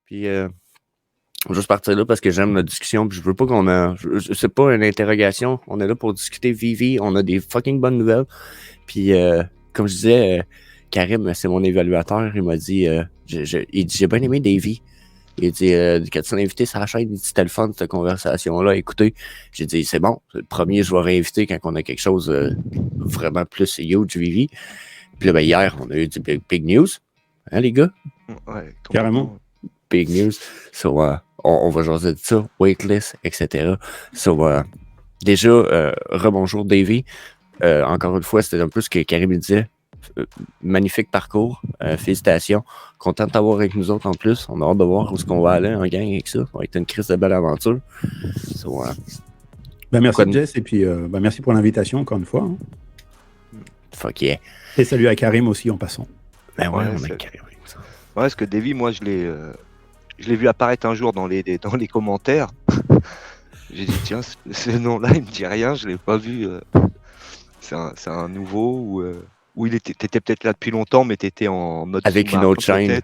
Puis, je vais juste partir là parce que j'aime la discussion. Puis, je veux pas qu'on a. C'est pas une interrogation. On est là pour discuter Vivi. On a des fucking bonnes nouvelles. Puis, comme je disais, Karim, c'est mon évaluateur. Il m'a dit, il dit, j'ai bien aimé Davy. Il dit, quand tu l'as invité sur la chaîne, il dit, c'était le fun, cette conversation-là. Écoutez, j'ai dit, c'est bon. Le premier, je vais réinviter quand on a quelque chose vraiment plus huge, Vivi. Puis là, ben, hier, on a eu du big news. Hein, les gars? Ouais, carrément. Big news. So, on va jaser de ça, waitlist, etc. So, déjà, rebonjour Davy. Encore une fois, c'était un peu ce que Karim disait. Magnifique parcours. Félicitations. Content de t'avoir avec nous autres en plus. On a hâte de voir où est-ce qu'on va aller en gang avec ça. Ça va être une crise de belle aventure. So, merci Jess et puis merci pour l'invitation encore une fois. Hein. Fuck yeah. Et salut à Karim aussi en passant. Ben ouais, on a Karim. Ouais, parce que Davy, moi je l'ai vu apparaître un jour dans les commentaires. J'ai dit tiens, ce nom-là il me dit rien, je l'ai pas vu. C'est un nouveau où t'étais peut-être là depuis longtemps, mais t'étais en mode avec une autre chaîne.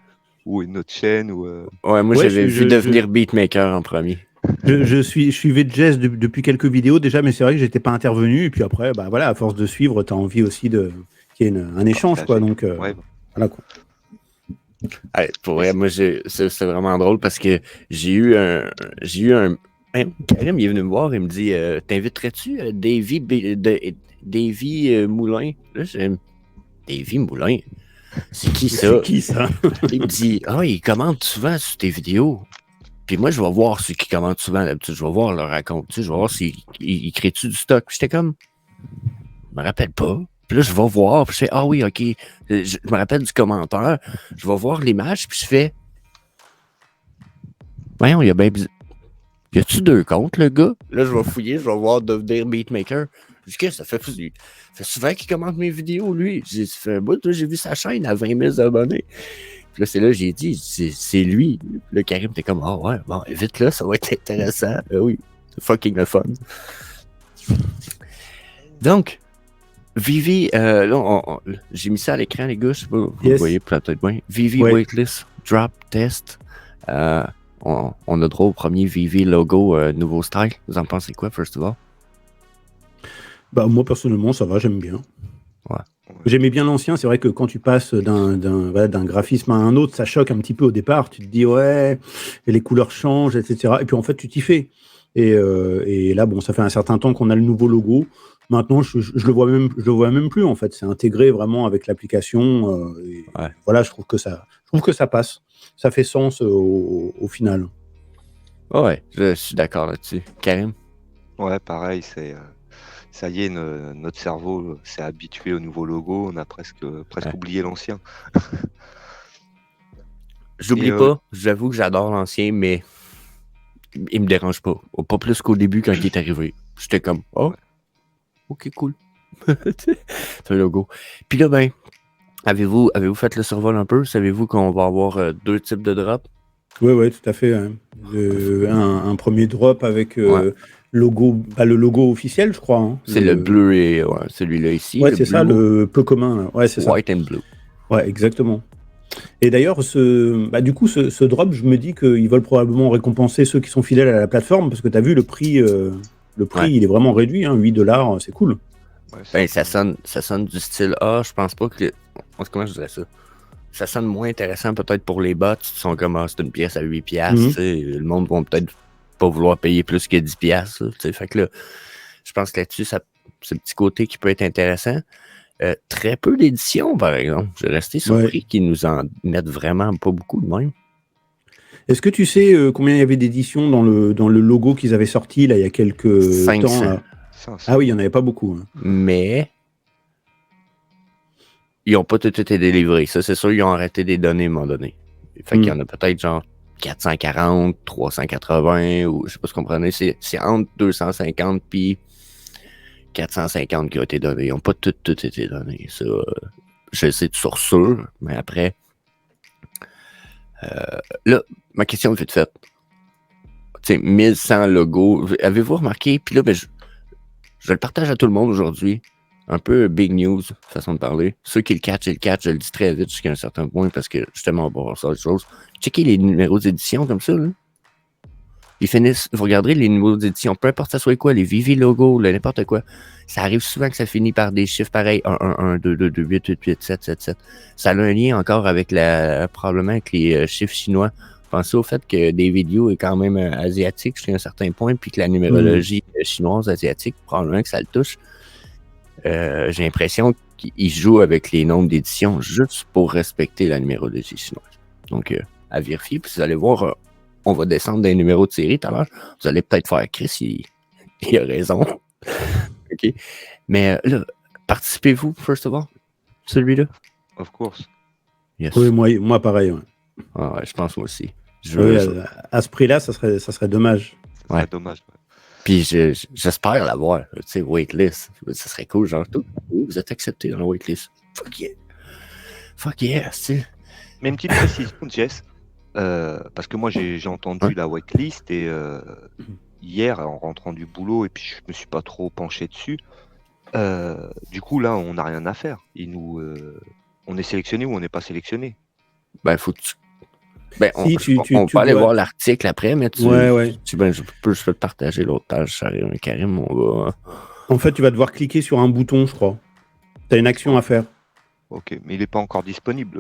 Ou une autre chaîne. Ouais, moi j'avais vu devenir beatmaker en premier. Je suivais Jess depuis quelques vidéos déjà, mais c'est vrai que j'étais pas intervenu. Et puis après, bah voilà, à force de suivre, t'as envie aussi qu'il y ait un échange, quoi. Donc voilà quoi. Allez, pour vrai, moi c'est vraiment drôle parce que j'ai eu un Karim il est venu me voir, il me dit t'inviterais-tu Davy Moulin? Là, j'ai Davy Moulin. C'est qui ça? C'est qui ça? Il me dit il commente souvent sur tes vidéos. Puis moi, je vais voir ceux qui commentent souvent d'habitude. Je vais voir leur raconte. Je vais voir s'ils créent-tu du stock. Puis j'étais comme, je me rappelle pas. Puis là, je vais voir. Puis je fais, oui, OK. Je me rappelle du commentaire. Je vais voir l'image. Puis je fais, voyons, il y a bien. Y a-tu 2 comptes, le gars? Là, je vais fouiller. Je vais voir devenir beatmaker. Je dis, qu'est-ce que ça fait souvent qu'il commente mes vidéos, lui. Ça fait un bout, j'ai vu sa chaîne à 20 000 abonnés. Puis là, c'est là j'ai dit, c'est lui. Le Karim était comme, ouais, bon, vite là, ça va être intéressant. Oui, c'est fucking le fun. Donc, Vivi, là, j'ai mis ça à l'écran, les gars, je sais pas, vous voyez peut-être bien. Vivi waitlist, drop, test. On a droit au premier Vivi logo nouveau style. Vous en pensez quoi, first of all? Bah, moi, personnellement, ça va, j'aime bien. Ouais. J'aimais bien l'ancien, c'est vrai que quand tu passes d'un graphisme à un autre, ça choque un petit peu au départ. Tu te dis, ouais, et les couleurs changent, etc. Et puis en fait, tu t'y fais. Et là, bon, ça fait un certain temps qu'on a le nouveau logo. Maintenant, je le vois même plus, en fait. C'est intégré vraiment avec l'application. Voilà, je trouve que ça passe. Ça fait sens au final. Ouais, je suis d'accord là-dessus. Karim? Ouais, pareil, ça y est, notre cerveau s'est habitué au nouveau logo, on a presque oublié l'ancien. J'oublie pas, j'avoue que j'adore l'ancien, mais il me dérange pas. Pas plus qu'au début quand il est arrivé. J'étais comme, ok, cool. C'est un logo. Puis là, ben, avez-vous fait le survol un peu? Savez-vous qu'on va avoir 2 types de drops? Oui, tout à fait. Hein. Un premier drop avec... logo, le logo officiel, je crois. Hein. C'est le bleu et celui-là ici. Ouais, c'est ça, le peu commun. Là. Ouais, c'est White ça. and blue. Ouais, exactement. Et d'ailleurs, du coup, ce drop, je me dis qu'ils veulent probablement récompenser ceux qui sont fidèles à la plateforme, parce que tu as vu le prix, il est vraiment réduit, hein, $8, c'est cool. Ouais, ça sonne du style je pense pas que... Comment je dirais ça? Ça sonne moins intéressant peut-être pour les bots qui sont comme c'est une pièce à 8$. Le monde va peut-être pas vouloir payer plus que 10$. Fait que là, je pense que là-dessus, c'est le petit côté qui peut être intéressant. Très peu d'éditions, par exemple. J'ai resté surpris qu'ils nous en mettent vraiment pas beaucoup de même. Est-ce que tu sais combien il y avait d'éditions dans le logo qu'ils avaient sorti là, il y a quelques 500. temps 500. Ah oui, il n'y en avait pas beaucoup. Hein. Mais ils n'ont pas tout été délivrés. Ça, c'est sûr, ils ont arrêté des données à un moment donné. Fait qu'il y en a peut-être genre 440, 380, ou je sais pas ce qu'on prenait. C'est entre 250 puis 450 qui ont été donnés. Ils n'ont pas tout été donnés. Ça, je sais sur sûr, mais après... là, ma question est vite faite. Tu sais, 1100 logos. Avez-vous remarqué? Puis là, je le partage à tout le monde aujourd'hui. un peu big news, façon de parler. Ceux qui le catchent, je le dis très vite jusqu'à un certain point parce que justement, on va voir ça autre chose. Checkez les numéros d'édition comme ça, là. Ils finissent, vous regarderez les numéros d'édition, peu importe ça soit quoi, les Vivi logos, n'importe quoi. Ça arrive souvent que ça finit par des chiffres pareils, 1, 1, 1, 2, 2, 2, 8, 8, 8, 7, 7, 7. Ça a un lien encore avec probablement avec les chiffres chinois. Pensez au fait que David Yu est quand même asiatique jusqu'à un certain point, puis que la numérologie chinoise asiatique, probablement que ça le touche. J'ai l'impression qu'il joue avec les nombres d'éditions juste pour respecter la numérologie chinoise. Donc, à vérifier, puis vous allez voir, on va descendre des numéros de série tout à l'heure. Vous allez peut-être faire Chris, il a raison. OK. Mais là, participez-vous, first of all, celui-là? Of course. Yes. Oui, moi pareil. Ouais. Ah ouais, je pense moi aussi. Oui, à ce prix-là, ça serait dommage. Ouais, dommage. Puis j'espère l'avoir. Tu sais, waitlist. Ça serait cool, genre, tout. Vous êtes accepté dans la waitlist. Fuck yeah. Fuck yeah, c'est. Mais une petite précision, Jess. Parce que moi, j'ai entendu la waitlist et hier, en rentrant du boulot, et puis je me suis pas trop penché dessus. Du coup, là, on n'a rien à faire. On est sélectionné ou on n'est pas sélectionné. Ben, faut que tu. Ben, Si, on peut aller voir l'article après, mais ouais. je peux te partager l'autre page, Karim, on va. En fait, tu vas devoir cliquer sur un bouton, je crois. Tu as une action à faire. Ok, mais il n'est pas encore disponible.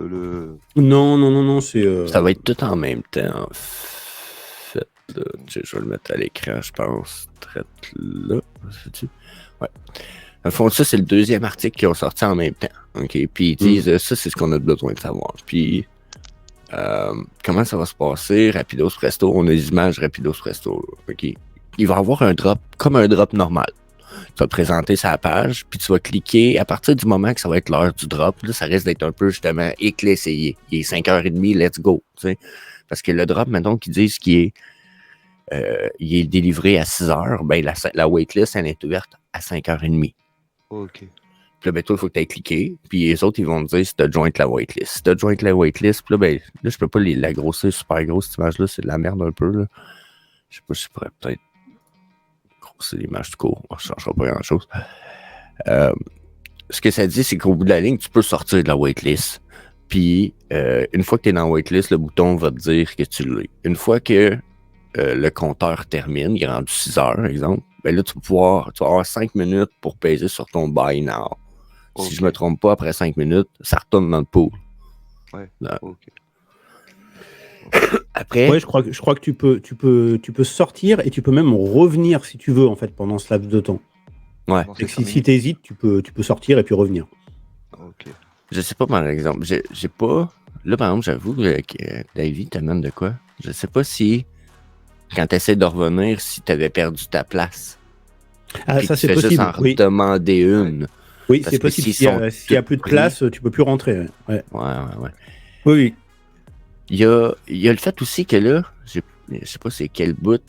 Non, c'est. Ça va être tout en même temps, en fait. Là. Je vais le mettre à l'écran, je pense. Traite là. Ouais. Au fond, ça, c'est le deuxième article qui ont sorti en même temps. OK? Puis ils disent, ça, c'est ce qu'on a besoin de savoir. Puis, comment ça va se passer? Rapidos Presto, on a des images Rapidos Presto. Là. OK? Il va y avoir un drop, comme un drop normal. Tu vas te présenter sa page, puis tu vas cliquer. À partir du moment que ça va être l'heure du drop, là, ça risque d'être un peu, justement, éclairé. Il est 5h30, let's go. T'sais? Parce que le drop, mettons qu'ils disent qu'il il est délivré à 6h, ben la waitlist, elle est ouverte à 5h30. Ok. Puis là, ben, toi, il faut que tu aies cliqué. Puis les autres, ils vont te dire si tu as joint la waitlist. Si tu as joint la waitlist, puis là, ben, là, je peux pas la grossir super grosse, cette image-là. C'est de la merde un peu, là. Je sais pas si je pourrais peut-être grossir l'image du cours. Ça ne changera pas grand-chose. Ce que ça dit, c'est qu'au bout de la ligne, tu peux sortir de la waitlist. Puis, une fois que tu es dans la waitlist, le bouton va te dire que tu l'es. Une fois que le compteur termine, il est rendu 6h, par exemple, ben là, tu vas avoir 5 minutes pour peser sur ton buy now. Okay. Si je me trompe pas, après 5 minutes, ça retourne dans le pool. Ouais. Ok. Après. Ouais, je crois que tu peux sortir et tu peux même revenir si tu veux, en fait, pendant ce laps de temps. Ouais. Si tu hésites, tu peux sortir et puis revenir. Ok. Je sais pas, par exemple. J'ai pas. Là, par exemple, j'avoue que David t'amène de quoi? Je sais pas si. Quand tu essaies de revenir, si tu avais perdu ta place. Ah, ça, c'est possible. Juste en demander une. Oui, c'est possible. S'il n'y a plus de place, tu peux plus rentrer. Ouais. Oui. Il y a le fait aussi que là, je sais pas c'est quel bout.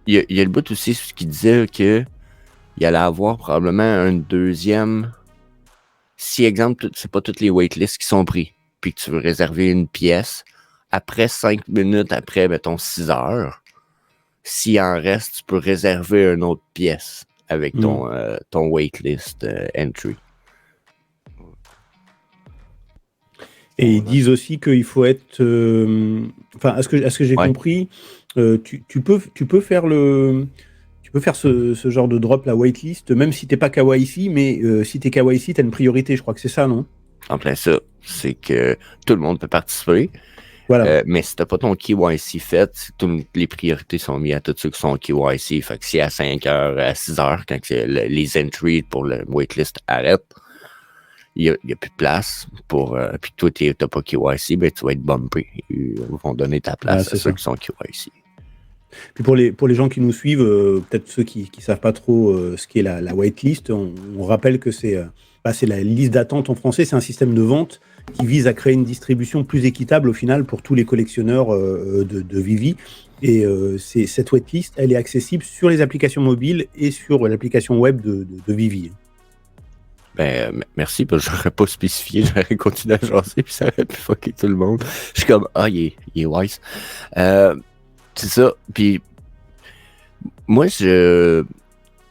Il y a le bout aussi qui disait que il allait avoir probablement un deuxième. Si, exemple, c'est pas toutes les waitlists qui sont pris, puis que tu veux réserver une pièce. Après 5 minutes, après, mettons 6 heures, s'il en reste, tu peux réserver une autre pièce avec ton waitlist entry. Et ils disent aussi qu'il faut être... Enfin, à ce que j'ai compris, tu peux faire ce genre de drop, la waitlist, même si t'es pas KYC, mais si t'es KYC, t'as une priorité, je crois que c'est ça, non? En plein ça, c'est que tout le monde peut participer. Voilà. Mais si t'as pas ton KYC fait, toutes les priorités sont mises à tous ceux qui sont KYC. Fait que si à 5h, à 6h, quand les entries pour le waitlist arrêtent, il n'y a plus de place pour. Puis toi, t'as pas KYC, ben tu vas être bumpé. Ils vont donner ta place à ceux qui sont KYC. Puis pour les gens qui nous suivent, peut-être ceux qui savent pas trop ce qu'est la waitlist, on rappelle que c'est la liste d'attente en français, c'est un système de vente qui vise à créer une distribution plus équitable au final pour tous les collectionneurs de Vivi. Et cette waitlist, elle est accessible sur les applications mobiles et sur l'application web de Vivi. Ben, merci, parce que j'aurais pas spécifié, j'aurais continué à jaser, puis ça aurait pu fucker tout le monde. Je suis comme, il est wise. C'est ça, puis moi,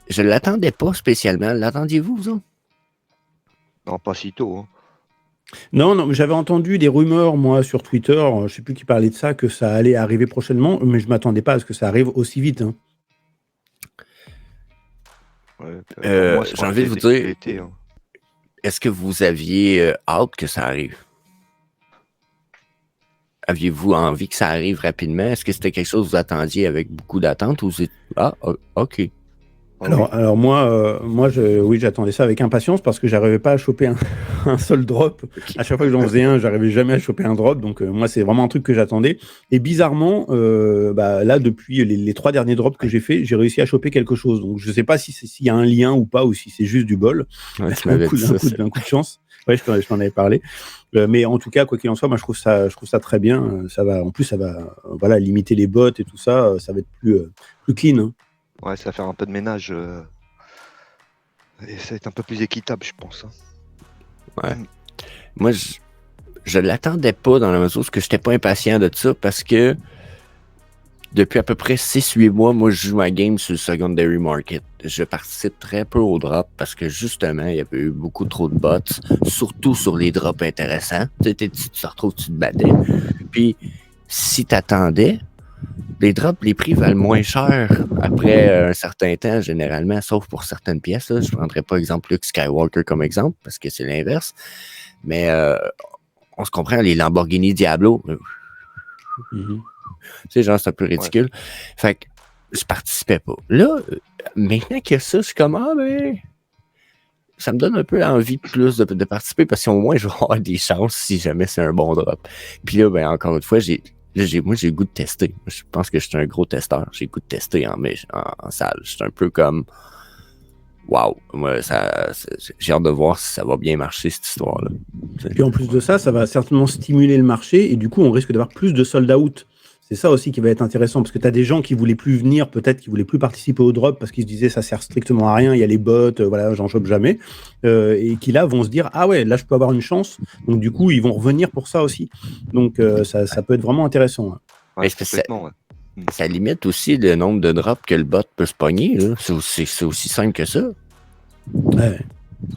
Je l'attendais pas spécialement. L'attendiez-vous, vous autres? Non, pas si tôt. Hein. Non, mais j'avais entendu des rumeurs, moi, sur Twitter, je sais plus qui parlait de ça, que ça allait arriver prochainement, mais je m'attendais pas à ce que ça arrive aussi vite. Hein. Ouais, pour moi, J'ai envie de vous dire, l'été, hein. est-ce que vous aviez hâte que ça arrive? Aviez-vous envie que ça arrive rapidement? Est-ce que c'était quelque chose que vous attendiez avec beaucoup d'attente ou c'est... Ah, ok. Alors moi, oui, j'attendais ça avec impatience parce que j'arrivais pas à choper un seul drop. Ok. À chaque fois que j'en faisais un, j'arrivais jamais à choper un drop. Donc moi, c'est vraiment un truc que j'attendais. Et bizarrement, là, depuis les 3 derniers drops que j'ai fait, j'ai réussi à choper quelque chose. Donc je sais pas s'il y a un lien ou pas ou si c'est juste du bol. Ouais, tu m'avais dit ça. Un coup de chance. Ouais, je t'en avais parlé. Mais en tout cas, quoi qu'il en soit, moi, je trouve ça très bien. Ça va, en plus, ça va, limiter les bots et tout ça. Ça va être plus clean. Hein. Ouais, ça va faire un peu de ménage. Et ça va être un peu plus équitable, je pense. Hein. Ouais. Moi, je l'attendais pas dans la mesure où je n'étais pas impatient de ça parce que depuis à peu près 6-8 mois, moi, je joue ma game sur le secondary market. Je participe très peu au drop parce que justement, il y avait eu beaucoup trop de bots, surtout sur les drops intéressants. Tu te retrouves, tu te battais. Puis, si tu attendais, les drops, les prix valent moins cher après un certain temps, généralement, sauf pour certaines pièces. Là. Je ne prendrais pas exemple Luke Skywalker comme exemple, parce que c'est l'inverse. Mais on se comprend, les Lamborghini Diablo, tu sais, genre, c'est un peu ridicule. Ouais. Fait que je participais pas. Là, maintenant que ça, je suis comme, ça me donne un peu envie plus de participer, parce qu'au moins, je vais avoir des chances si jamais c'est un bon drop. Puis là, ben, encore une fois, moi, j'ai le goût de tester. Je pense que je suis un gros testeur. J'ai le goût de tester en salle. Je suis un peu comme... Wow! Moi, j'ai hâte de voir si ça va bien marcher, cette histoire-là. Puis en plus de ça, ça va certainement stimuler le marché et du coup, on risque d'avoir plus de sold out. C'est ça aussi qui va être intéressant parce que tu as des gens qui voulaient plus venir, peut-être qui voulaient plus participer au drop parce qu'ils se disaient ça sert strictement à rien, il y a les bots, voilà, j'en chope jamais. Et qui là vont se dire ah ouais, là je peux avoir une chance. Donc du coup, ils vont revenir pour ça aussi. Donc ça peut être vraiment intéressant. Ouais, complètement, ouais. Ça limite aussi le nombre de drops que le bot peut se pogner. Là. C'est aussi simple que ça. Ouais.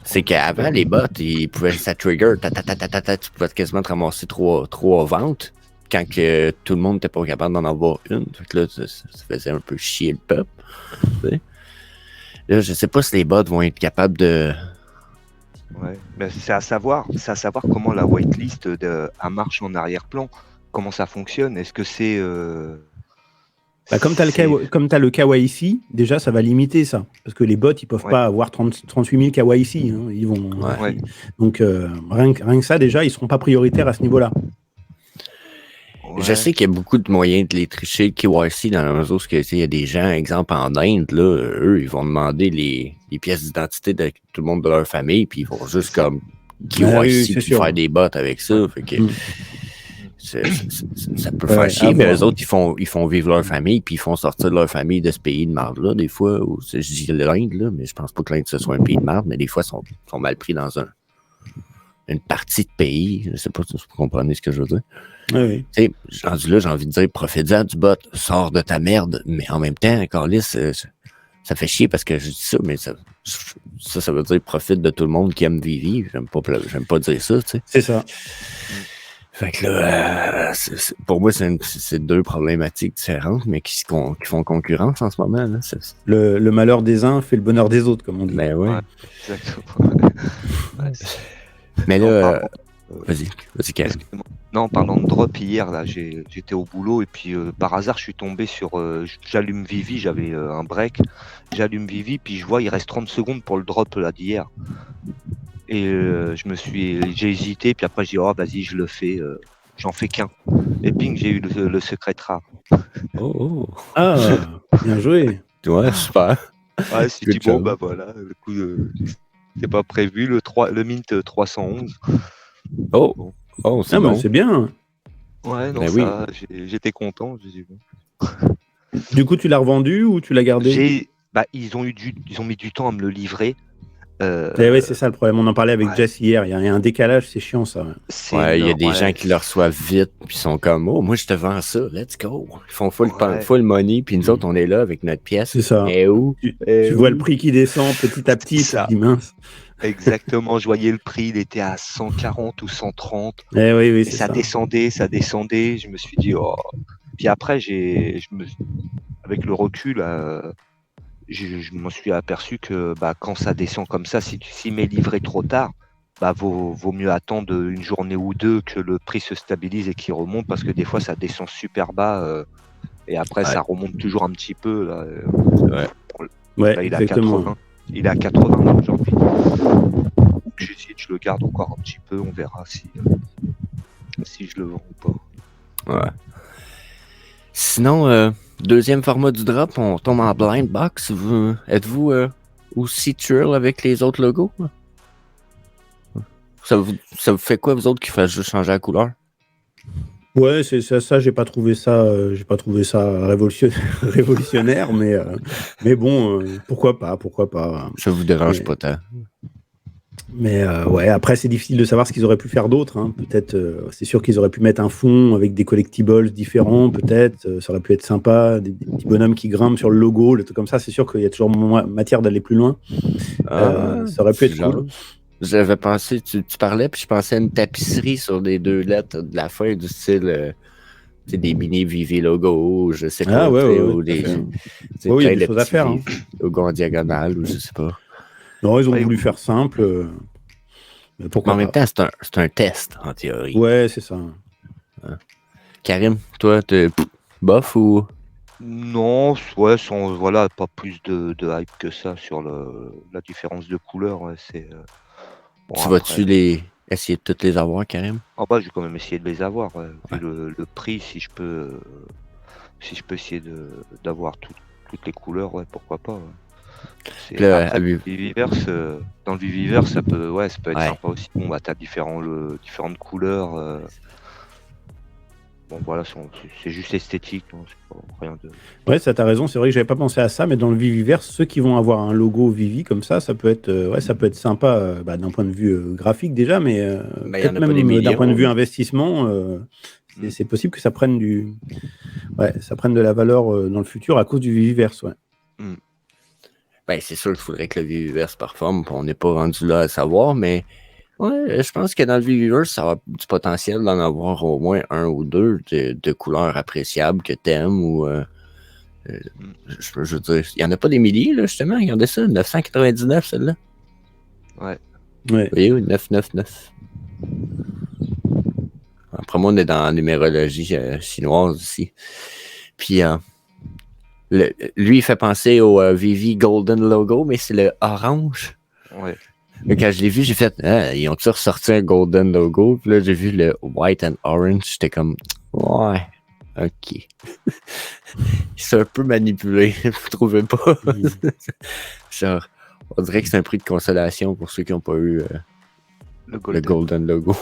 C'est qu'avant, les bots, ils pouvaient ça trigger, tu pouvais quasiment te ramasser trop ventes quand que tout le monde n'était pas capable d'en avoir une. Fait que là, ça faisait un peu chier le peuple. T'sais. Là, je sais pas si les bots vont être capables de... Ouais, mais c'est à savoir comment la whitelist marche en arrière-plan, comment ça fonctionne. Est-ce que c'est... comme tu as le KYC, déjà ça va limiter ça. Parce que les bots, ils peuvent pas avoir 38 000 KYC. Hein, ils vont, donc rien que ça, déjà, ils seront pas prioritaires à ce niveau-là. Ouais. Je sais qu'il y a beaucoup de moyens de les tricher, KYC, dans la mesure où il y a des gens, exemple en Inde, là, eux, ils vont demander les pièces d'identité de tout le monde de leur famille, puis ils vont juste comme KYC puis faire des bots avec ça. Fait que ça peut faire chier, mais eux autres, ils font vivre leur famille, puis ils font sortir de leur famille de ce pays de marde-là, des fois. Je dis l'Inde, là, mais je pense pas que l'Inde, ce soit un pays de marde, mais des fois, ils sont mal pris dans une partie de pays. Je sais pas si vous comprenez ce que je veux dire. Oui. Tu sais, rendu là, j'ai envie de dire, profite-en du bot, sors de ta merde, mais en même temps, Carlis, ça fait chier parce que je dis ça, mais ça veut dire profite de tout le monde qui aime Vivi. J'aime pas dire ça, tu sais. C'est ça. Fait que là, pour moi, c'est deux problématiques différentes, mais qui font concurrence en ce moment. Là. Le malheur des uns fait le bonheur des autres, comme on dit. Ben oui. Ouais, exactement. Mais là, vas-y, Kevin. Non, en parlant de drop, hier, là, j'étais au boulot et puis par hasard, je suis tombé sur... j'allume Vivi, j'avais un break. J'allume Vivi, puis je vois, il reste 30 secondes pour le drop là d'hier. Et j'ai hésité, puis après, j'ai dit, oh, vas-y, je le fais. J'en fais qu'un. Et ping, j'ai eu le secret rare. Oh. Ah, bien joué. Ouais, super. Ouais, c'est dit, bon, bah voilà, le coup c'est pas prévu, le mint 311. Oh, c'est bon. C'est bien. Ouais, non, ça, j'étais content. Je dis, bon. Du coup, tu l'as revendu ou tu l'as gardé? Ils ont mis du temps à me le livrer. Oui, c'est ça le problème. On en parlait avec Jess hier. Il y a un décalage, c'est chiant ça. Ouais, il y a des gens qui le reçoivent vite, puis ils sont comme, oh, moi je te vends ça, let's go. Ils font full money, puis nous autres, on est là avec notre pièce. C'est ça. Et où? Tu vois le prix qui descend petit à petit, tu te dis mince. Exactement, je voyais le prix, il était à 140 ou 130. Oui, et c'est ça descendait. Je me suis dit, oh. Puis après, avec le recul, je m'en suis aperçu que quand ça descend comme ça, si m'est livré trop tard, vaut mieux attendre une journée ou deux que le prix se stabilise et qu'il remonte, parce que des fois ça descend super bas et après ça remonte toujours un petit peu. Là, là, il est à 80. Il est à 80 aujourd'hui. J'ai essayé de je le garde encore un petit peu, on verra si je le vends ou pas. Ouais. Sinon, deuxième format du drop, on tombe en blind box. Êtes-vous aussi chill avec les autres logos? Ça vous fait quoi, vous autres, qui fassent juste changer la couleur? Ouais, c'est ça. J'ai pas trouvé ça révolutionnaire, mais bon, pourquoi pas. Ça vous dérange pas tant? Mais ouais, après c'est difficile de savoir ce qu'ils auraient pu faire d'autre. Hein. Peut-être, c'est sûr qu'ils auraient pu mettre un fond avec des collectibles différents. Peut-être, ça aurait pu être sympa, des petits bonhommes qui grimpent sur le logo, des trucs comme ça. C'est sûr qu'il y a toujours matière d'aller plus loin. Ça aurait pu être cool. J'avais pensé, tu parlais, puis je pensais à une tapisserie sur les deux lettres de la fin du style, des mini VV logos, je sais pas. Ou des il y a des choses à faire. Hein. Logos en diagonale, ou je sais pas. Non, ils ont voulu faire simple. Mais pourquoi en même temps, c'est un test, en théorie. Ouais, c'est ça. Hein. Karim, toi, t'es bof ou... Non, ouais, pas plus de hype que ça sur la différence de couleur. Ouais, tu vas-tu essayer de toutes les avoir, Karim? Je vais quand même essayer de les avoir. Ouais. Vu le prix, si je peux essayer d'avoir toutes les couleurs, ouais, pourquoi pas. Ouais. Dans le Viviverse, ça peut être sympa aussi. Bon, t'as différentes couleurs. Bon, voilà, c'est juste esthétique, non, c'est pas rien de... Ouais, ça, t'as raison, c'est vrai que j'avais pas pensé à ça, mais dans le Viviverse, ceux qui vont avoir un logo Vivi comme ça peut être, ça peut être sympa d'un point de vue graphique déjà, mais peut-être même d'un point de vue investissement, c'est possible que ça prenne ça prenne de la valeur dans le futur à cause du Viviverse, ouais. Ben, c'est sûr qu'il faudrait que le Viviverse performe, on n'est pas rendu là à savoir, mais ouais, je pense que dans le Viviverse, ça a du potentiel d'en avoir au moins un ou deux de couleurs appréciables que t'aimes ou... je veux dire, il n'y en a pas des milliers, là, justement. Regardez ça, 999, celle-là. Ouais. Vous voyez, 999. Après moi, on est dans la numérologie chinoise ici. Puis, lui, il fait penser au Vivi Golden Logo, mais c'est le orange. Ouais. Quand je l'ai vu, j'ai fait, ils ont-tu ressorti un Golden Logo? Puis là, j'ai vu le White and Orange. J'étais comme, ouais, ok. C'est un peu manipulé, vous trouvez pas? Genre, on dirait que c'est un prix de consolation pour ceux qui n'ont pas eu le Golden Logo.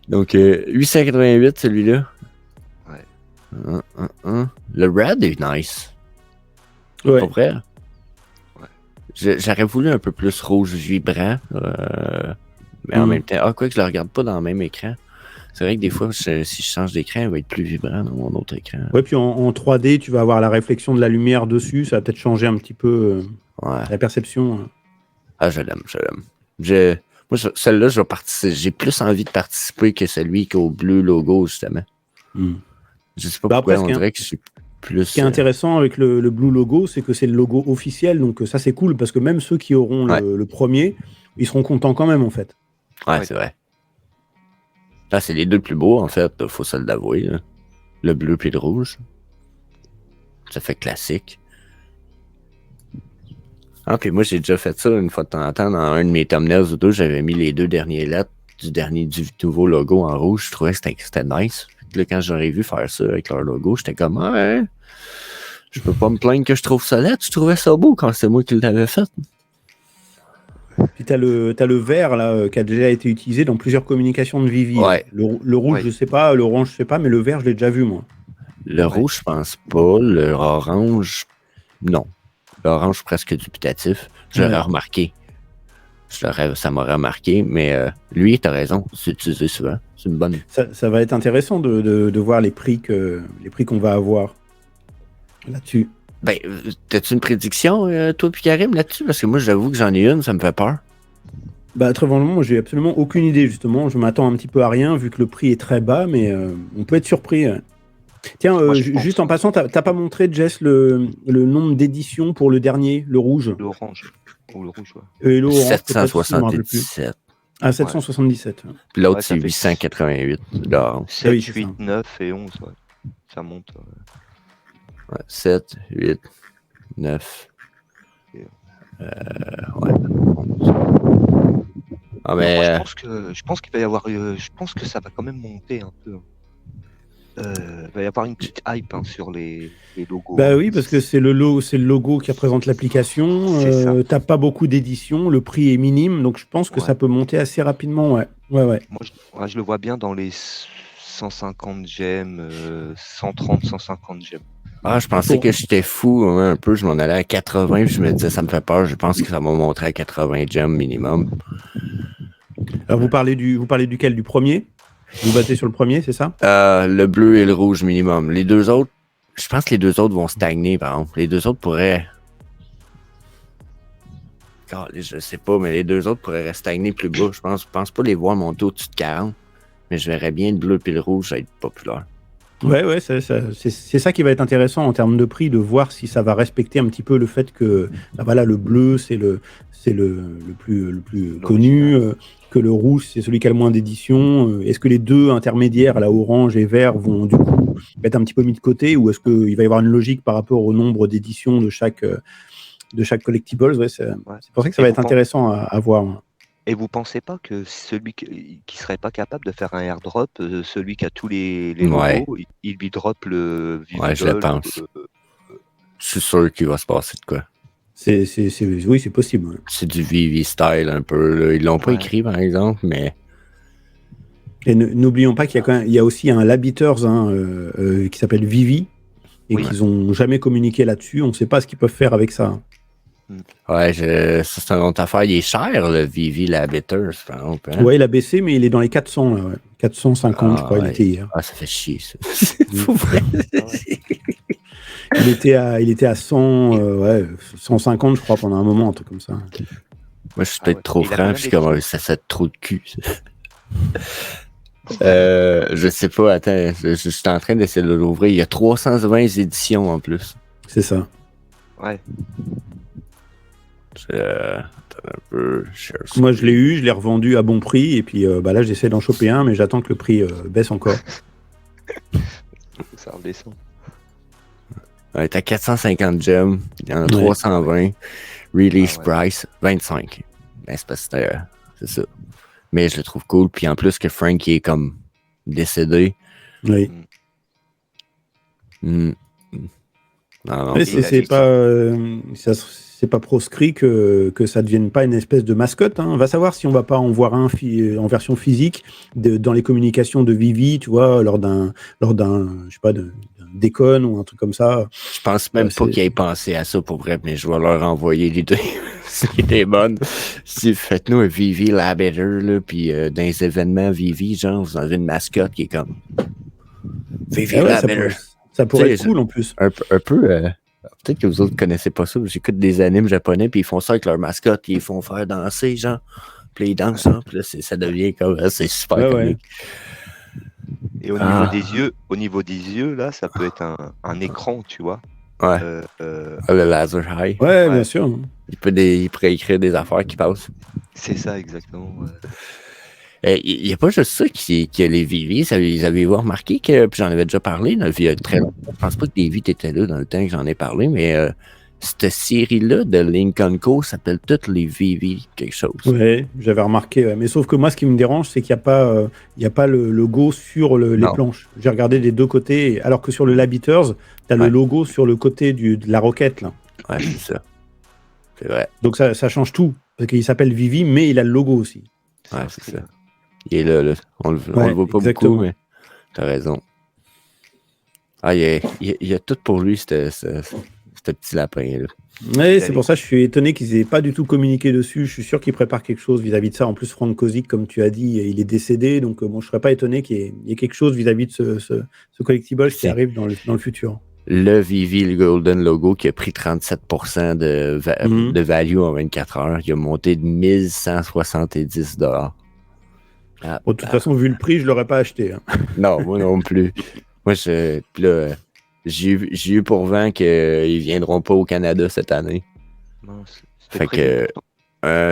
Donc, 888, celui-là. Ouais. Le Red est nice. Ouais. Pas vrai? J'aurais voulu un peu plus rouge vibrant, mais en même temps, quoi que je le regarde pas dans le même écran. C'est vrai que des fois, si je change d'écran, il va être plus vibrant dans mon autre écran. Ouais, puis en 3D, tu vas avoir la réflexion de la lumière dessus, ça va peut-être changer un petit peu la perception. Ah, je l'aime. Moi, celle-là, j'ai plus envie de participer que celui qui est au bleu logo, justement. Je sais pas pourquoi, on dirait que je suis plus... Ce qui est intéressant avec le Blue Logo, c'est que c'est le logo officiel, donc ça c'est cool, parce que même ceux qui auront le premier, ils seront contents quand même, en fait. Ouais, c'est vrai. Là, c'est les deux plus beaux, en fait, faut se l'avouer. Le bleu puis le rouge. Ça fait classique. Ah, puis moi, j'ai déjà fait ça une fois de temps en temps dans un de mes thumbnails ou deux, j'avais mis les deux dernières lettres du nouveau logo en rouge. Je trouvais que c'était nice. Là, quand j'aurais vu faire ça avec leur logo, j'étais comme, ouais, je peux pas me plaindre que je trouve ça laid. Je trouvais ça beau quand c'est moi qui l'avais fait. Puis t'as le vert là qui a déjà été utilisé dans plusieurs communications de Vivi. Ouais. Le rouge, je sais pas, l'orange, je sais pas, mais le vert, je l'ai déjà vu, moi. Le rouge, je pense pas. Le orange, non. L'orange, presque dubitatif. J'aurais remarqué. Ça m'aurait remarqué, mais lui, t'as raison, c'est utilisé souvent. C'est une bonne. Ça va être intéressant de voir les prix qu'on va avoir là-dessus. Ben, t'as-tu une prédiction, toi puis Karim, là-dessus? Parce que moi, j'avoue que j'en ai une, ça me fait peur. Bah, très vraiment, moi, j'ai absolument aucune idée, justement. Je m'attends un petit peu à rien, vu que le prix est très bas, mais on peut être surpris. Tiens, juste en passant, t'as pas montré, Jess, le nombre d'éditions pour le dernier, le rouge. L'orange. Ou le rouge, ouais. Et l'orange, peut-être, je me rappelle plus. 777. Ah, 777. Puis l'autre, Ouais, c'est ça fait 888. Là, 7, oui, c'est 8, ça. 9 et 11, ouais. Ça monte. 7, 8, 9. Ouais. Ouais. Ah, mais. Moi, je pense qu'il va y avoir. Je pense que ça va quand même monter un peu. Il va y avoir une petite hype sur les logos. Bah oui, parce que c'est le logo qui représente l'application. C'est ça. T'as pas beaucoup d'éditions, le prix est minime, donc je pense que Ouais. ça peut monter assez rapidement, ouais. Ouais. Moi, je le vois bien dans les 150 gemmes, 130, 150 gemmes. Ah, je pensais que j'étais fou un peu. Je m'en allais à 80, puis je me disais, ça me fait peur. Je pense que ça va monter à 80 gems minimum. Alors vous parlez duquel? Du premier? Vous battez sur le premier, c'est ça? Le bleu et le rouge minimum. Les deux autres, je pense que les deux autres vont stagner, par exemple. Les deux autres pourraient. Je sais pas, mais les deux autres pourraient stagner plus bas. Je pense pas les voir monter au-dessus de 40. Mais je verrais bien le bleu et le rouge être populaire. Ouais, c'est ça qui va être intéressant en termes de prix, de voir si ça va respecter un petit peu le fait que voilà, le bleu c'est le plus connu, que le rouge c'est celui qui a le moins d'éditions. Est-ce que les deux intermédiaires, là, orange et vert, vont du coup être un petit peu mis de côté, ou est-ce qu'il va y avoir une logique par rapport au nombre d'éditions de chaque collectibles? Ouais, c'est pour ça que ça va être intéressant à voir. Et vous pensez pas que celui qui serait pas capable de faire un airdrop, celui qui a tous les logos, il lui drop le Vividol? Ouais, je le pense. Je suis sûr qu'il va se passer de quoi. Oui, c'est possible. Ouais. C'est du Vivi style un peu. Là. Ils l'ont pas écrit, par exemple, mais... Et n'oublions pas qu'il y a aussi un Labiters qui s'appelle Vivi, et qu'ils n'ont jamais communiqué là-dessus. On ne sait pas ce qu'ils peuvent faire avec ça. Ouais, ça, c'est une autre affaire. Il est cher, le Vivi Labiters, par exemple. Hein? Ouais, il a baissé, mais il est dans les 400, là, ouais. 450, je crois, il était hier. Ah, ça fait chier, ça. C'est fou, vrai. Il était à 150, je crois, pendant un moment, un truc comme ça. Moi, je suis peut-être trop franc, je suis comme ça fait trop de cul. Je sais pas, attends, je suis en train d'essayer de l'ouvrir. Il y a 320 éditions en plus. C'est ça. Ouais. Attends un peu. Moi, je l'ai eu, je l'ai revendu à bon prix, et puis là, j'essaie d'en choper un, mais j'attends que le prix baisse encore. Ça redescend. Ouais, t'as 450 gems, il y en a 320. Release price, 25. Ben, c'est parce que c'est ça. Mais je le trouve cool. Puis en plus que Frank il est comme décédé. Oui. Non, mais c'est pas proscrit que ça devienne pas une espèce de mascotte. Hein. On va savoir si on va pas en voir un en version physique dans les communications de Vivi, tu vois, lors d'un je sais pas, d'un déconne ou un truc comme ça. Je pense même pas qu'ils aient pensé à ça pour vrai, mais je vais leur envoyer l'idée. C'était bonne. Si faites-nous un Vivi Labiter, là, puis dans les événements Vivi, genre, vous avez une mascotte qui est comme Vivi Labiter. Ça pourrait être cool en plus. Un peu. Peut-être que vous autres ne connaissez pas ça. J'écoute des animes japonais, puis ils font ça avec leur mascotte, puis ils font faire danser, genre. Puis ils dansent, hein, puis là, ça devient comme. C'est super comique. Et au niveau des yeux, là, ça peut être un écran, tu vois. Ouais. Le laser eye. Ouais, bien sûr. Il pourrait écrire des affaires qui passent. C'est ça, exactement. Il n'y a pas juste ça qui a les Vivi. Avez-vous remarqué que, puis j'en avais déjà parlé, là, il y a très longtemps. Je pense pas que David était là dans le temps que j'en ai parlé, mais cette série-là de Lincoln Co. s'appelle toutes les Vivi quelque chose. Oui, j'avais remarqué. Ouais. Mais sauf que moi, ce qui me dérange, c'est qu'il n'y a pas le logo sur les planches. J'ai regardé des deux côtés, alors que sur le Labiters, tu as le logo sur le côté de la roquette. Là. Ouais, c'est ça. C'est vrai. Donc ça change tout. Parce qu'il s'appelle Vivi, mais il a le logo aussi. Ouais, c'est ça. Il est là. On le voit pas beaucoup, mais t'as raison. Ah, il y a tout pour lui, cette ce petit lapin-là. Ouais, c'est pour ça que je suis étonné qu'ils aient pas du tout communiqué dessus. Je suis sûr qu'ils préparent quelque chose vis-à-vis de ça. En plus, Frank Kozik, comme tu as dit, il est décédé. Donc, bon, je serais pas étonné qu'il y ait quelque chose vis-à-vis de ce collectible qui arrive dans le futur. Le Vivi, le Golden Logo, qui a pris 37% de value en 24 heures. Il a monté de 1170 $. Bon, de toute façon, vu le prix, je l'aurais pas acheté. Hein. Non, moi non plus. Moi, puis là, j'ai eu pour vent qu'ils viendront pas au Canada cette année. Non, fait que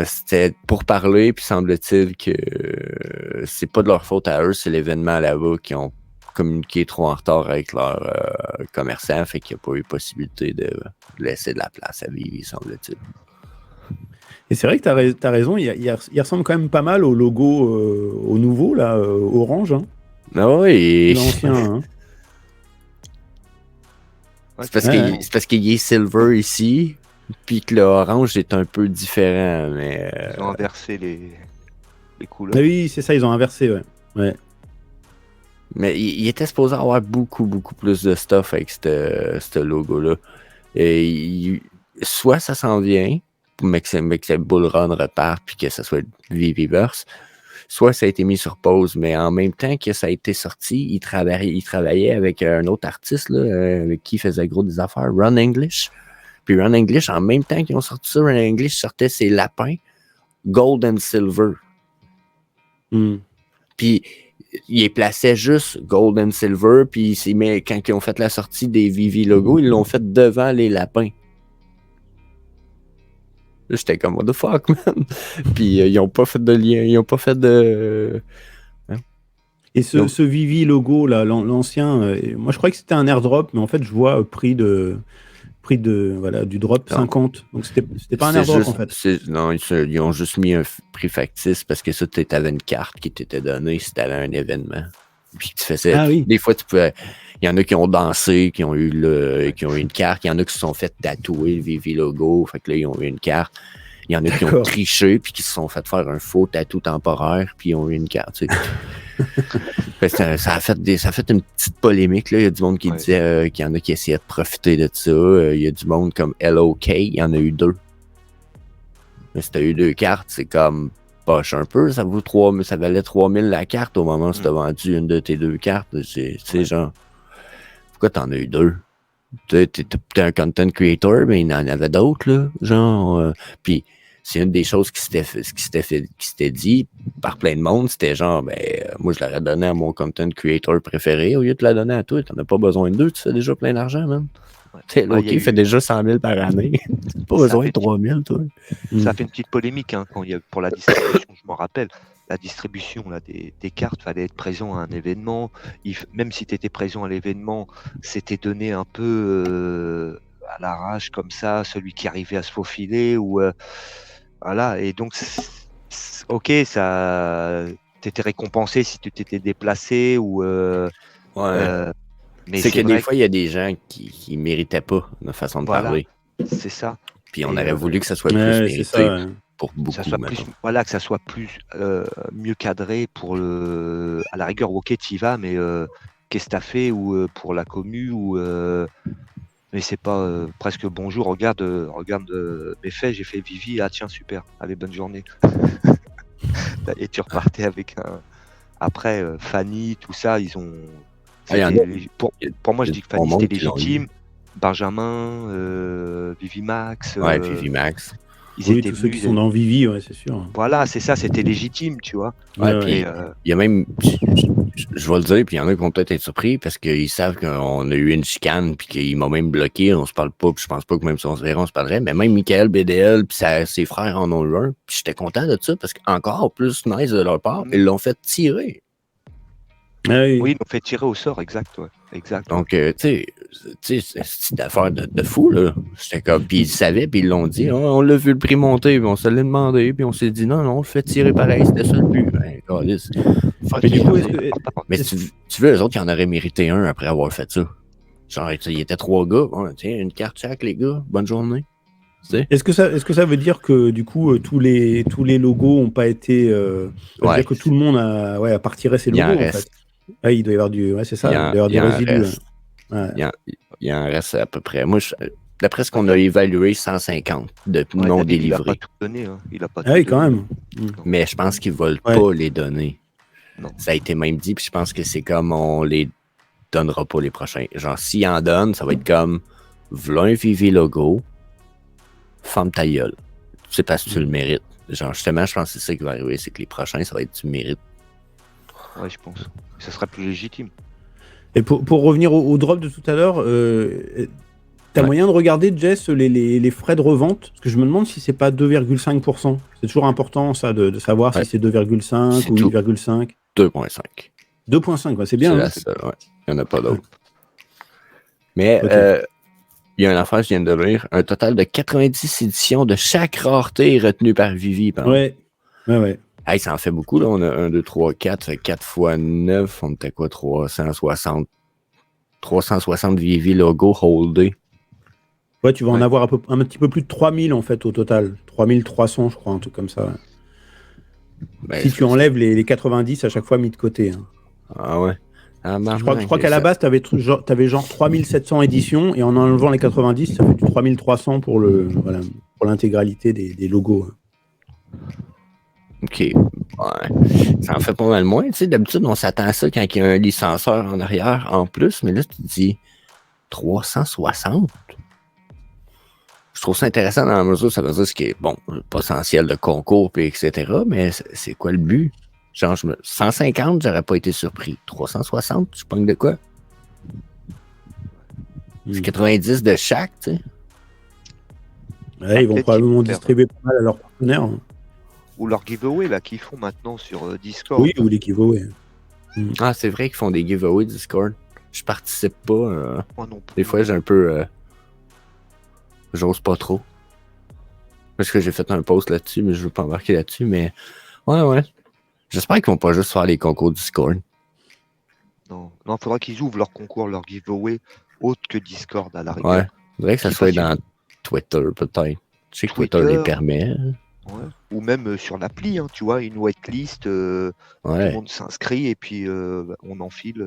c'était pour parler, puis semble-t-il que c'est pas de leur faute à eux, c'est l'événement là-bas qui ont communiqué trop en retard avec leurs commerçants, fait qu'il n'y a pas eu possibilité de laisser de la place à Vivi, semble-t-il. Et c'est vrai que tu as raison, il ressemble quand même pas mal au logo, au nouveau, là, orange. Hein. Ah oui. L'ancien. Hein. C'est parce qu'il est silver ici, puis que le orange est un peu différent. Mais, ils ont inversé les couleurs. Ah oui, c'est ça, ils ont inversé, ouais. Mais il était supposé avoir beaucoup, beaucoup plus de stuff avec ce logo-là. Et soit ça s'en vient, mais que Bull Run reparte, puis que ça soit Viviverse, soit ça a été mis sur pause. Mais en même temps que ça a été sorti, il travaillait avec un autre artiste là, avec qui il faisait gros des affaires, Run English. Puis Run English, en même temps qu'ils ont sorti ça, Run English sortait ses lapins Gold and Silver. Puis il les plaçait juste Gold and Silver, puis quand ils ont fait la sortie des Vivi logos, ils l'ont fait devant les lapins. Là, j'étais comme, what the fuck, man? Puis ils n'ont pas fait de lien, ils n'ont pas fait de... Hein? Et ce Vivi logo, là, l'ancien, moi je croyais que c'était un airdrop, mais en fait je vois prix du drop 50. Donc c'était pas un airdrop en fait. Non, ils ont juste mis un prix factice parce que ça, tu avais une carte qui t'était donnée si tu allais à un événement. Puis tu faisais. Oui. Des fois, tu pouvais. Il y en a qui ont dansé, qui ont eu une carte. Il y en a qui se sont fait tatouer le Vivi logo. Fait que là, ils ont eu une carte. Il y en a qui ont triché puis qui se sont fait faire un faux tatou temporaire puis ils ont eu une carte. Tu sais. ça a fait une petite polémique. Là. Il y a du monde qui disait qu'il y en a qui essayaient de profiter de ça. Il y a du monde comme LOK. Il y en a eu 2. Mais si tu as eu 2 cartes, c'est comme poche un peu. Ça valait 3000 la carte au moment où tu as vendu une de tes 2 cartes. C'est genre, pourquoi t'en as eu 2? T'es un content creator, mais il y en avait d'autres, là. Genre, puis c'est une des choses qui s'était dit par plein de monde. C'était genre, moi, je l'aurais donné à mon content creator préféré au lieu de te la donner à toi. T'en as pas besoin de 2, tu fais déjà plein d'argent, man. Il fait déjà 100 000 par année. T'as pas besoin de 3 000, toi. Ça fait une petite polémique hein, quand il y a, pour la distribution, je m'en rappelle. La distribution là, des cartes, fallait être présent à un événement. Même si tu étais présent à l'événement, c'était donné un peu à l'arrache comme ça, celui qui arrivait à se faufiler. Voilà. Et donc, ok, t'étais récompensé si tu t'étais déplacé ou. Mais c'est que des fois, il y a des gens qui méritaient pas notre façon de parler. C'est ça. Puis on aurait voulu que ça soit plus mérité pour beaucoup. Que ça soit plus mieux cadré pour à la rigueur, ok, t'y vas, mais qu'est-ce que t'as fait ou pour la commu ou mais c'est pas presque bonjour, regarde mes faits, j'ai fait Vivi, tiens super, allez bonne journée. Et tu repartais avec après Fanny, tout ça, ils ont pour moi je dis que Fanny c'était légitime. Benjamin, Vivi Max. Vivi Max. Tous ceux qui sont dans Vivi, c'est sûr. Voilà, c'est ça, c'était légitime, tu vois. Puis il y a même, je vais le dire, puis il y en a qui vont peut-être être surpris parce qu'ils savent qu'on a eu une chicane, puis qu'il m'a même bloqué, on se parle pas, puis je pense pas que même si on se verrait, on se parlerait, mais même Michael BDL, puis ses frères en ont eu un, puis j'étais content de ça parce qu'encore plus nice de leur part, ils l'ont fait tirer. Oui, ils l'ont fait tirer au sort, exact. Donc, tu sais, c'est une affaire de fou, là. J'étais comme, puis ils savaient, puis ils l'ont dit, on l'a vu le prix monter, puis on se l'a demandé, puis on s'est dit, non, on le fait tirer pareil, c'était ça le but. Mais du coup, mais tu veux, eux autres, ils en auraient mérité un après avoir fait ça. Genre, il était 3 gars, tiens, une carte chaque, les gars, bonne journée. Est-ce que ça veut dire que du coup tous les logos n'ont pas été dire que tout le monde a pas retiré ses logos en fait. Il doit y avoir c'est ça, il doit y avoir des résidus. Il en reste à peu près. Moi, D'après ce qu'on a évalué, 150 de non David, il a délivrés. pas tout donné. Hein. Il a pas Ah oui, tout quand donné. même. Mais je pense qu'ils veulent Ouais. pas les donner. Non. Ça a été même dit, puis je pense que c'est comme on les donnera pas les prochains. Genre, s'ils en donnent, ça va être comme v'là un Vivi logo, ferme ta gueule. C'est parce que tu le mérites. Genre, justement, je pense que c'est ça qui va arriver, c'est que les prochains, ça va être du mérite. Ouais, je pense. Ça sera plus légitime. Et pour revenir au drop de tout à l'heure, t'as moyen de regarder, Jess, les frais de revente? Parce que je me demande si c'est pas 2,5%. C'est toujours important, ça, de savoir si c'est 2,5 C'est ou tout. 8,5. 2.5. 2,5, ouais, c'est bien. C'est Hein. la seule, ouais. Il n'y en a pas d'autre. Mais Ok. il y a une affaire que je viens de lire. Un total de 90 éditions de chaque rareté retenue par Vivi. Ouais. Hey, ça en fait beaucoup, là. On a 1, 2, 3, 4. Fait 4 fois 9. On était quoi? 360. 360 Vivi logo holdés. Ouais, tu vas en Ouais. avoir un petit peu plus de 3000 en fait au total. 3300, je crois, un truc comme ça. Ben, Si tu enlèves les 90 à chaque fois mis de côté. Hein. Ah ouais. Ah, Je crois qu'à la base, tu avais genre 3700 éditions et en enlevant les 90, ça fait du 3300 pour l'intégralité des logos. OK. Ouais. Ça en fait pas mal moins. Tu sais, d'habitude, on s'attend à ça quand il y a un licenceur en arrière en plus, mais là, tu te dis 360. Je trouve ça intéressant dans la mesure où ça veut dire ce qui est, bon, le potentiel de concours, puis etc., mais c'est quoi le but? Genre, 150, j'aurais pas été surpris. 360, tu pognes de quoi? C'est 90 de chaque, tu sais. Ouais, ils vont Peut-être probablement qu'ils vont distribuer pas mal à leurs partenaires. Hein. Ou leur giveaway là qu'ils font maintenant sur Discord. Oui, ou l'équivalent. Ah, c'est vrai qu'ils font des giveaways Discord. Je participe pas. Moi non plus. Des fois, j'ai un peu... j'ose pas trop. Parce que j'ai fait un post là-dessus, mais je veux pas embarquer là-dessus, mais... Ouais. J'espère qu'ils vont pas juste faire les concours Discord. Non, faudra qu'ils ouvrent leur concours, leur giveaway autre que Discord à la rigueur. Ouais. Il faudrait que ça Qu'ils soit fassent dans Twitter, peut-être. Je sais que Twitter les permet. Ouais. Ou même sur l'appli, hein, tu vois, une whitelist, tout le Ouais. monde s'inscrit et puis on enfile.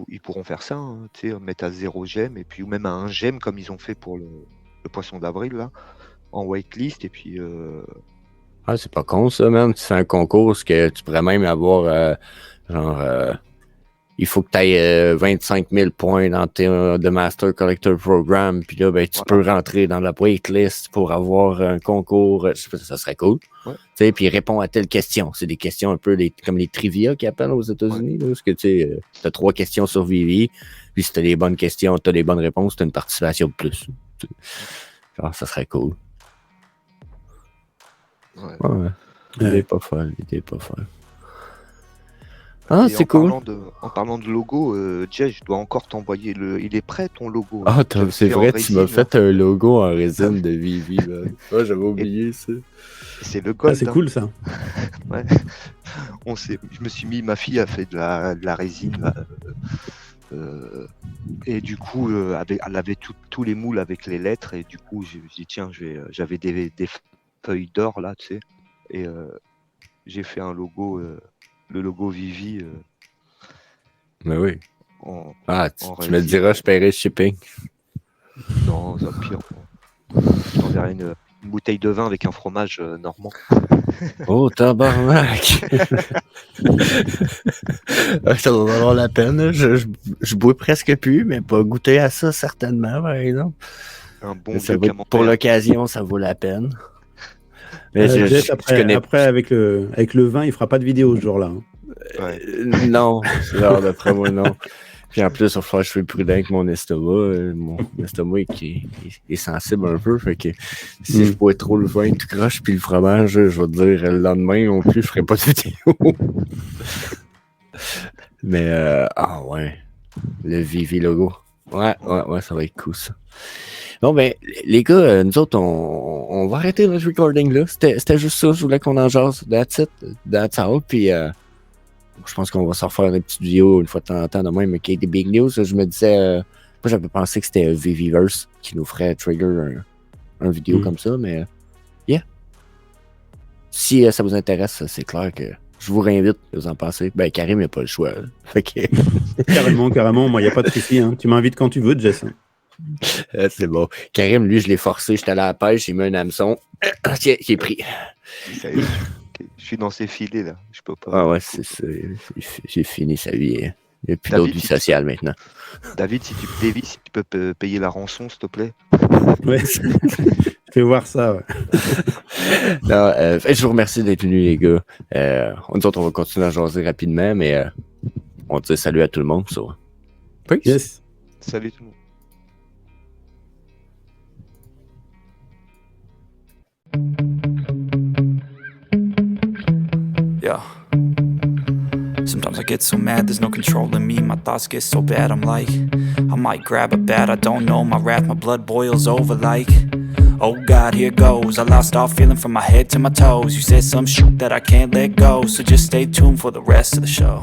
Ils pourront faire ça, hein, tu sais, mettre à 0 gemme et puis ou même à 1 gemme comme ils ont fait pour le poisson d'avril là, en whitelist et puis. Ah, c'est pas con ça, man. Tu fais un concours que tu pourrais même avoir il faut que tu ailles 25 000 points dans The Master Collector Program, puis là, ben, tu peux rentrer dans la waitlist pour avoir un concours. Ça serait cool. Ouais. Tu sais, puis réponds à telle question. C'est des questions un peu comme les trivia qu'ils appellent aux États-Unis. Là, parce que tu as 3 questions sur Vivi, puis si tu as les bonnes questions, tu as les bonnes réponses, tu as une participation de plus. Genre, ça serait cool. Ouais. L'idée est pas folle. Ah, c'est cool. En parlant de logo, Jay, je dois encore t'envoyer il est prêt ton logo. Ah, c'est vrai, tu m'as fait un logo en résine de Vivi. Ah, j'avais oublié ça. C'est le gold. Ah, c'est cool ça. Ouais. Je me suis mis, ma fille a fait de la résine. Là, et du coup, elle avait tous les moules avec les lettres. Et du coup, j'ai dit, tiens, j'avais des feuilles d'or là, tu sais. Et j'ai fait un logo. Le logo Vivi. Mais oui. Tu me résine. diras, je paierai le shipping. Non, ça pire. Je t'enverrai une bouteille de vin avec un fromage normand. Oh, tabarnak! Ça va valoir la peine. Je bois presque plus, mais pas goûter à ça, certainement, par exemple. Un bon pour l'occasion, ça vaut la peine. Mais après avec le vin, il fera pas de vidéo ce jour-là. Hein. Non, d'après moi, non. Puis en plus, il va falloir que je sois prudent avec mon estomac. Mon estomac est sensible un peu. Fait que si je bois trop le vin tout croche puis le fromage, je vais te dire le lendemain non plus, je ferai pas de vidéo. Mais ouais. Le Vivi logo. Ouais, ça va être cool ça. Bon, ben, les gars, nous autres, on va arrêter notre recording là. C'était juste ça, je voulais qu'on en jase. That's it. That's all. Puis, je pense qu'on va s'en refaire une petite vidéo une fois de temps en temps de même avec des big news. Je me disais, moi, j'avais pensé que c'était Viviverse qui nous ferait trigger un vidéo comme ça, mais, yeah. Si ça vous intéresse, c'est clair que je vous réinvite, vous en pensez. Ben, Karim, il n'a pas le choix. Fait que... Carrément. Moi, il n'y a pas de souci. Hein. Tu m'invites quand tu veux, Jess. Hein. C'est bon. Karim, lui, je l'ai forcé. J'étais allé à la pêche, j'ai mis un hameçon. Tiens, j'ai pris. Ça y est, je suis dans ces filets là. Je peux pas. Ah ouais, c'est fini sa vie. Il n'y a plus David, d'autre vie si- sociale maintenant. David, si tu Davy, si tu peux payer la rançon, s'il te plaît. Ouais. Fais voir ça. Ouais. Non, je vous remercie d'être venus, les gars. Nous autres, on va continuer à jaser rapidement, mais on dit salut à tout le monde. So. Peace. Yes. Salut tout le monde. Yeah. Sometimes I get so mad, there's no controlling me. My thoughts get so bad, I'm like, I might grab a bat, I don't know. My wrath, my blood boils over like, oh God, here goes. I lost all feeling from my head to my toes. You said some shit that I can't let go, so just stay tuned for the rest of the show.